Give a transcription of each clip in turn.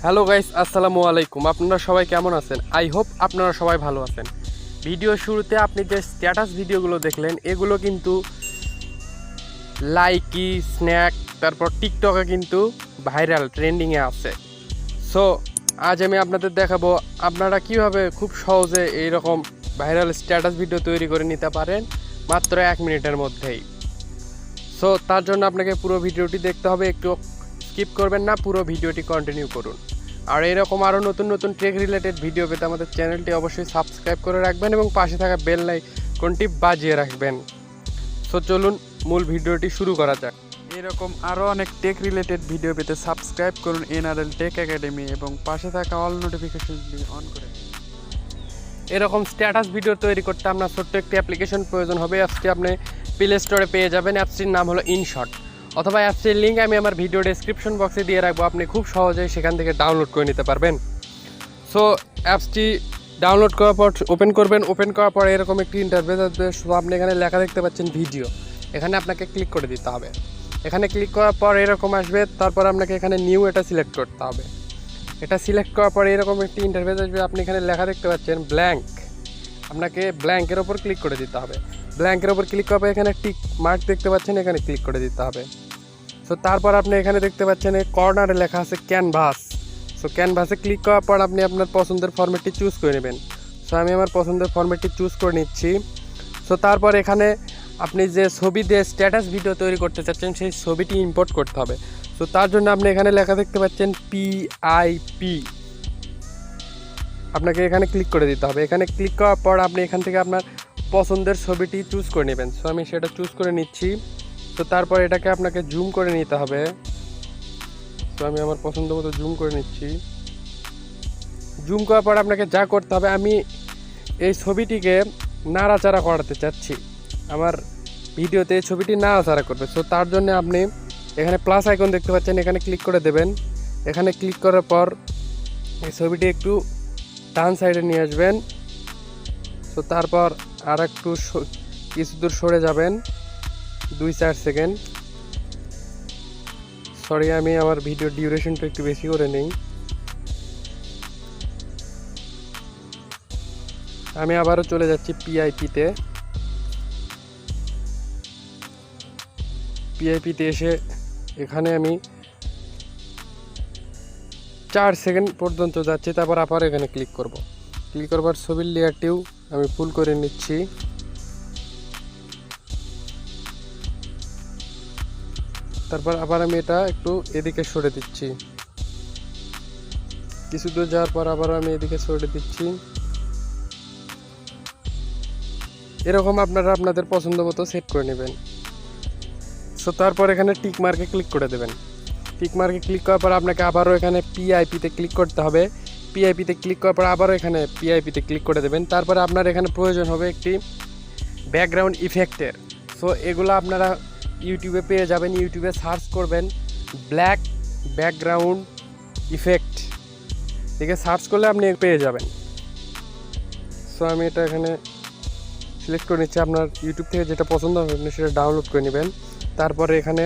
Hello guys, আসসালামু আলাইকুম। আপনারা সবাই কেমন আছেন? আই হোপ আপনারা সবাই ভালো আছেন। ভিডিও শুরুতে আপনি যে স্ট্যাটাস ভিডিওগুলো দেখলেন, এগুলো কিন্তু লাইকি, স্ন্যাক, তারপর টিকটকে কিন্তু ভাইরাল ট্রেন্ডিংয়ে আছে। সো আজ আমি আপনাদের দেখাবো আপনারা কিভাবে খুব সহজে এইরকম ভাইরাল স্ট্যাটাস ভিডিও তৈরি করে নিতে পারেন মাত্র 1 মিনিটের মধ্যেই। সো তার জন্য আপনাকে পুরো ভিডিওটি দেখতে হবে, একটু স্কিপ করবেন না, পুরো ভিডিওটি কন্টিনিউ করুন। আর এরকম আরও নতুন নতুন টেক রিলেটেড ভিডিও পেতে আমাদের চ্যানেলটি অবশ্যই সাবস্ক্রাইব করে রাখবেন এবং পাশে থাকা বেল আইকনটি বাজিয়ে রাখবেন। সো চলুন মূল ভিডিওটি শুরু করা যাক। এরকম আরও অনেক টেক রিলেটেড ভিডিও পেতে সাবস্ক্রাইব করুন NRL টেক একাডেমি এবং পাশে থাকা অল নোটিফিকেশনটি অন করে। এরকম স্ট্যাটাস ভিডিও তৈরি করতে আপনার ছোট্ট একটি অ্যাপ্লিকেশন প্রয়োজন হবে। অ্যাপসটি আপনি প্লে স্টোরে পেয়ে যাবেন। অ্যাপসটির নাম হলো ইনশট, অথবা অ্যাপসটির লিঙ্ক আমি আমার ভিডিও ডেসক্রিপশন বক্সে দিয়ে রাখবো। আপনি খুব সহজেই সেখান থেকে ডাউনলোড করে নিতে পারবেন। সো অ্যাপসটি ডাউনলোড করার পর ওপেন করবেন। ওপেন করার পর এরকম একটি ইন্টারফেস আসবে। সো আপনি এখানে লেখা দেখতে পাচ্ছেন ভিডিও, এখানে আপনাকে ক্লিক করে দিতে হবে। এখানে ক্লিক করার পর এরকম আসবে। তারপর আপনাকে এখানে নিউ এটা সিলেক্ট করতে হবে। এটা সিলেক্ট করার পর এরকম একটি ইন্টারফেস আসবে। আপনি এখানে লেখা দেখতে পাচ্ছেন ব্ল্যাঙ্ক, আপনাকে ব্ল্যাঙ্কের ওপর ক্লিক করে দিতে হবে। ব্ল্যাঙ্কের ওপর ক্লিক করার পর এখানে টিক মার্ক দেখতে পাচ্ছেন, এখানে ক্লিক করে দিতে হবে। সো তারপর আপনি এখানে দেখতে পাচ্ছেন এই কর্নারে লেখা আছে ক্যানভাস। সো ক্যানভাসে ক্লিক করার পর আপনি আপনার পছন্দের ফরম্যাটটি চুজ করে নেবেন। সো আমি আমার পছন্দের ফরম্যাটটি চুজ করে নিচ্ছি। সো তারপর এখানে আপনি যে ছবি দিয়ে স্ট্যাটাস ভিডিও তৈরি করতে চাচ্ছেন সেই ছবিটি ইম্পোর্ট করতে হবে। সো তার জন্য আপনি এখানে লেখা দেখতে পাচ্ছেন PIP, আপনাকে এখানে ক্লিক করে দিতে হবে। এখানে ক্লিক করার পর আপনি এখান থেকে আপনার পছন্দের ছবিটি চুজ করে নেবেন। সো আমি সেটা চুজ করে নিচ্ছি। তো তারপর এটাকে আপনাকে জুম করে নিতে হবে। তো আমি আমার পছন্দ মতো জুম করে নিচ্ছি। জুম করার পর আপনাকে যা করতে হবে, আমি এই ছবিটিকে নাড়াচাড়া করাতে চাচ্ছি, আমার ভিডিওতে এই ছবিটি নাড়াচাড়া করবে। সো তার জন্য আপনি এখানে প্লাস আইকন দেখতে পাচ্ছেন, এখানে ক্লিক করে দেবেন। এখানে ক্লিক করার পর এই ছবিটি একটু ডান সাইডে নিয়ে আসবেন। তো তারপর আর একটু কিছু দূর সরে যাবেন, 2-4 সেকেন্ড। সরি, আমি আমার ভিডিও ডিউরেশনটা একটু বেশি করে নেই। আমি আবারও চলে যাচ্ছি PIP-তে। PIP-তে এসে এখানে আমি 4 সেকেন্ড পর্যন্ত যাচ্ছি। তারপর আবার এখানে ক্লিক করব। ক্লিক করবার ছবির লেয়ারটিও আমি ফুল করে নিচ্ছি। তারপর আবার আমি এটা একটু এদিকে সরে দিচ্ছি। কিছু দূর যাওয়ার পর আবার আমি এদিকে সরে দিচ্ছি। এরকম আপনারা আপনাদের পছন্দ মতো সেট করে নেবেন। সো তারপর এখানে টিক মার্কে ক্লিক করে দেবেন। টিক মার্কে ক্লিক করার পর আপনাকে আবারও এখানে PIP-তে ক্লিক করতে হবে। PIP-তে ক্লিক করার পর আবারও এখানে PIP-তে ক্লিক করে দেবেন। তারপরে আপনার এখানে প্রয়োজন হবে একটি ব্যাকগ্রাউন্ড ইফেক্টের। সো এগুলো আপনারা ইউটিউবে পেয়ে যাবেন। ইউটিউবে সার্চ করবেন ব্ল্যাক ব্যাকগ্রাউন্ড ইফেক্ট, ঠিক আছে, সার্চ করলে আপনি পেয়ে যাবেন। সো আমি এটা এখানে সিলেক্ট করে নিচ্ছি। আপনার ইউটিউব থেকে যেটা পছন্দ হবে আপনি সেটা ডাউনলোড করে নেবেন। তারপরে এখানে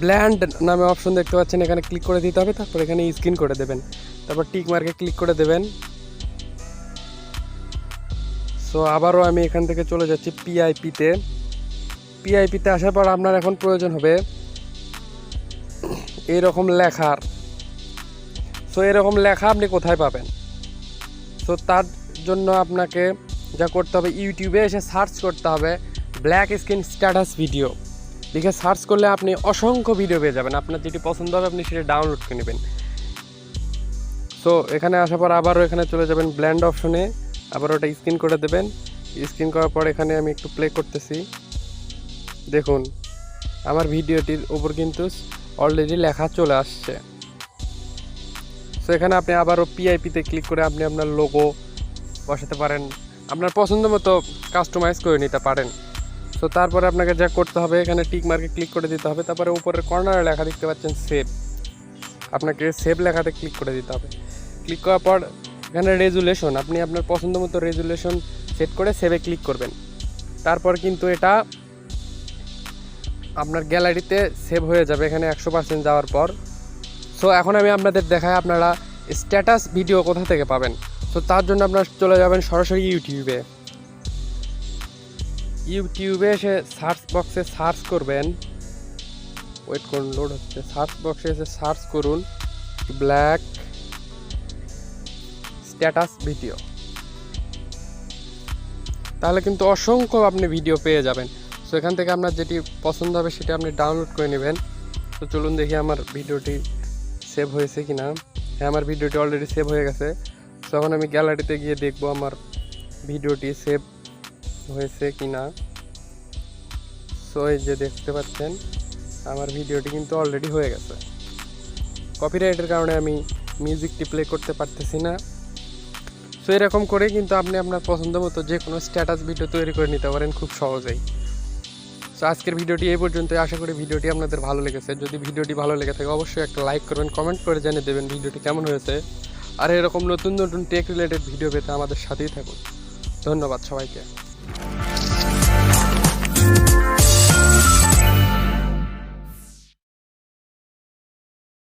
ব্ল্যান্ড নামে অপশন দেখতে পাচ্ছেন, এখানে ক্লিক করে দিতে হবে। তারপর এখানে স্ক্রিন করে দেবেন। তারপর টিক মার্কে ক্লিক করে দেবেন। সো আবারও আমি এখান থেকে চলে যাচ্ছি PIP-তে। PIP-তে আসার পর আপনার এখন প্রয়োজন হবে এইরকম লেখার। সো এরকম লেখা আপনি কোথায় পাবেন? সো তার জন্য আপনাকে যা করতে হবে, ইউটিউবে এসে সার্চ করতে হবে ব্ল্যাক স্ক্রিন স্ট্যাটাস ভিডিও, লিখে সার্চ করলে আপনি অসংখ্য ভিডিও পেয়ে যাবেন। আপনার যেটি পছন্দ হবে আপনি সেটা ডাউনলোড করে নেবেন। সো এখানে আসার পর আবারও এখানে চলে যাবেন ব্ল্যান্ড অপশনে, আবার ওটা স্ক্রিন করে দেবেন। স্ক্রিন করার পর এখানে আমি একটু প্লে করতেছি। দেখুন আমার ভিডিওটির উপর কিন্তু অলরেডি লেখা চলে আসছে। সো এখানে আপনি আবারও PIP-তে ক্লিক করে আপনি আপনার লোগো বসাতে পারেন, আপনার পছন্দ মতো কাস্টমাইজ করে নিতে পারেন। সো তারপরে আপনাকে যা করতে হবে, এখানে টিক মার্কে ক্লিক করে দিতে হবে। তারপরে উপরের কর্নারে লেখা দেখতে পাচ্ছেন সেভ, আপনাকে সেভ লেখাতে ক্লিক করে দিতে হবে। ক্লিক করার পর এখানে রেজুলেশন, আপনি আপনার পছন্দ মতো রেজুলেশন সেট করে সেভে ক্লিক করবেন। তারপর কিন্তু এটা আপনার গ্যালারিতে সেভ হয়ে যাবে এখানে 100% যাওয়ার পর। সো সো এখন আমি আপনাদের দেখাই আপনারা স্ট্যাটাস ভিডিও কোথা থেকে পাবেন। সো তার জন্য আপনারা চলে যাবেন সরাসরি ইউটিউবে এসে সার্চ বক্সে সার্চ করবেন, ওয়েট করুন লোড হচ্ছে, সার্চ বক্সে এসে সার্চ করুন ব্ল্যাক স্ট্যাটাস ভিডিও, তাহলে কিন্তু অসংখ্য আপনি ভিডিও পেয়ে যাবেন। সো এখান থেকে আপনার যেটি পছন্দ হবে সেটা আপনি ডাউনলোড করে নেবেন। তো চলুন দেখি আমার ভিডিওটি সেভ হয়েছে কিনা। হ্যাঁ, আমার ভিডিওটি অলরেডি সেভ হয়ে গেছে। সো এখন আমি গ্যালারিতে গিয়ে দেখবো আমার ভিডিওটি সেভ হয়েছে কিনা। সো এই যে দেখতে পাচ্ছেন আমার ভিডিওটি কিন্তু অলরেডি হয়ে গেছে। কপিরাইটের কারণে আমি মিউজিকটি প্লে করতে পারতেছি না। সো এরকম করে কিন্তু আপনি আপনার পছন্দ মতো যে কোনো স্ট্যাটাস ভিডিও তৈরি করে নিতে পারেন খুব সহজেই। সো আজকের ভিডিওটি এই পর্যন্তই। আশা করি ভিডিওটি আপনাদের ভালো লেগেছে। যদি ভিডিওটি ভালো লেগে থাকে অবশ্যই একটা লাইক করবেন, কমেন্ট করে জানিয়ে দেবেন ভিডিওটি কেমন হয়েছে। আর এরকম নতুন নতুন টেক রিলেটেড ভিডিও পেতে আমাদের সাথেই থাকুন। ধন্যবাদ সবাইকে।